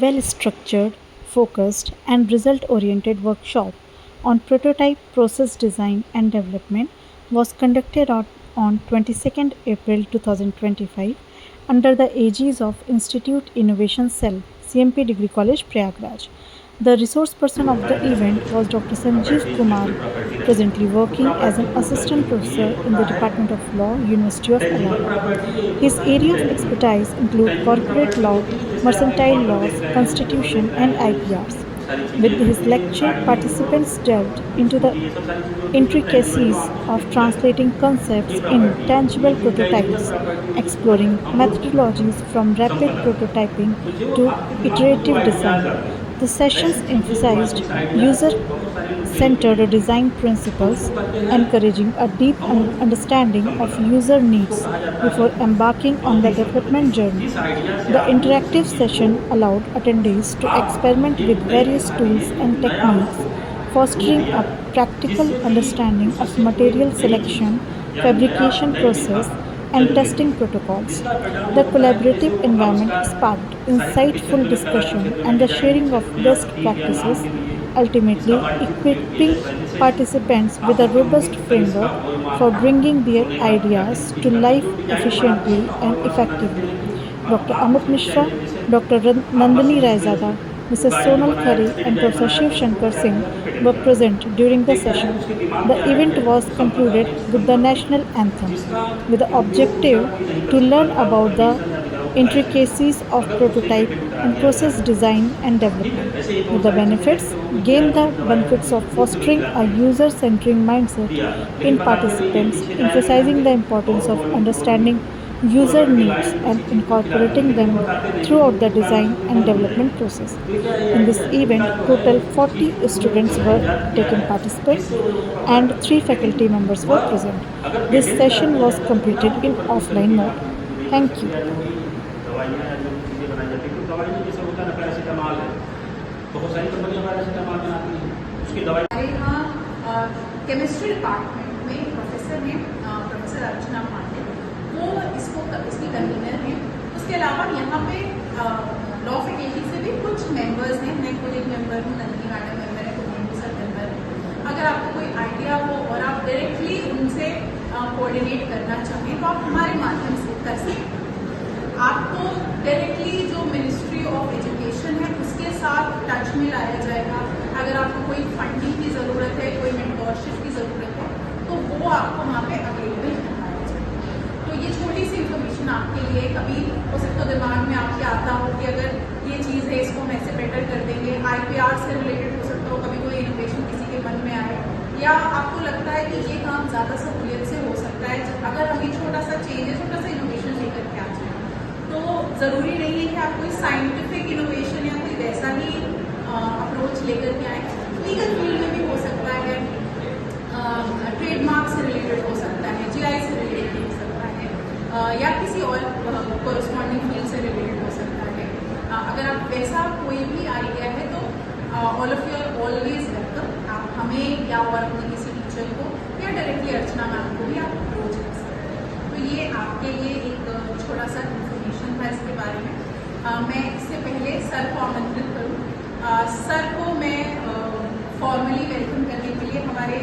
Well-structured, focused, and result-oriented workshop on prototype process design and development was conducted on 22nd April 2025 under the aegis of Institute Innovation Cell, CMP Degree College, Prayagraj. The resource person of the event was Dr. Sanjeev Kumar, presently working as an assistant professor in the Department of Law, University of Allahabad. His area of expertise include corporate law, mercantile laws, constitution, and IPRs. With his lecture, participants delved into the intricacies of translating concepts in tangible prototypes, exploring methodologies from rapid prototyping to iterative design. The sessions emphasized user centered design principles, encouraging a deep understanding of user needs before embarking on the development journey. The interactive session allowed attendees to experiment with various tools and techniques, fostering a practical understanding of material selection, fabrication process, and testing protocols. The collaborative environment sparked insightful discussion and the sharing of best practices, ultimately equipping participants with a robust framework for bringing their ideas to life efficiently and effectively. Dr. Amit Mishra, Dr. Nandini Raizada, Mrs. Sonal Khare, and Professor Shiv Shankar Singh were present during the session. The event was concluded with the national anthem, with the objective to learn about the intricacies of prototype and process design and development. With the benefits, gain the benefits of fostering a user-centric mindset in participants, emphasizing the importance of understanding user needs and incorporating them throughout the design and development process. In this event, total 40 students were taken participant and 3 faculty members were present. This session was completed in offline mode. Thank you. हमारे यहाँ chemistry department में professor हैं, professor अर्चना पांडे, वो इसकी convener हैं। उसके अलावा यहाँ पे लॉ फैकल्टी से भी कुछ मेंबर्स हैं। मैं खुद एक मेंबर हूँ, नंदिनी मैडम मेंबर है, कुमार सर मेंबर है। अगर आपको कोई आइडिया हो और आप डायरेक्टली उनसे कोऑर्डिनेट करना चाहें तो आप हमारे माध्यम से कर सकते हैं। आपको डायरेक्टली जो मिनिस्ट्री ऑफ एजुकेशन है उसके साथ टच में लाया जाएगा। अगर आपको कोई फंडिंग की ज़रूरत है, कोई मेंटोरशिप की ज़रूरत है, तो वो आपको वहाँ पे अवेलेबल कराया जाएगा। तो ये छोटी सी इन्फॉर्मेशन आपके लिए, कभी हो सकता है दिमाग में आपके आता हो कि अगर ये चीज़ है इसको हम ऐसे बेटर कर देंगे, IPR से रिलेटेड हो सकता हो, कभी कोई इनोवेशन किसी के मन में आए, या आपको लगता है कि ये काम ज़्यादा सहूलियत से हो सकता है अगर हम ये छोटा सा चेंज है, छोटा सा इनोवेशन लेकर के आ जाए। तो ज़रूरी नहीं है कि आप कोई साइंटिफिक इनोवेशन या कोई वैसा ही अप्रोच लेकर के आए। लीगल फील्ड में भी हो सकता है, ट्रेडमार्क से रिलेटेड हो सकता है, GI से रिलेटेड हो सकता है, या किसी और कोरस्पॉन्डिंग फील्ड से रिलेटेड हो सकता है। अगर आप वैसा कोई भी आइडिया है तो all of you are always welcome. आप हमें या और अपने किसी टीचर को या डायरेक्टली अर्चना मैम को भी आप अप्रोच कर सकते हैं। तो ये आपके लिए एक छोटा सा इन्फॉर्मेशन था इसके बारे में। मैं इससे पहले सर को आमंत्रित करूँ। सर को मैं फॉर्मली वेलकम करने के लिए हमारे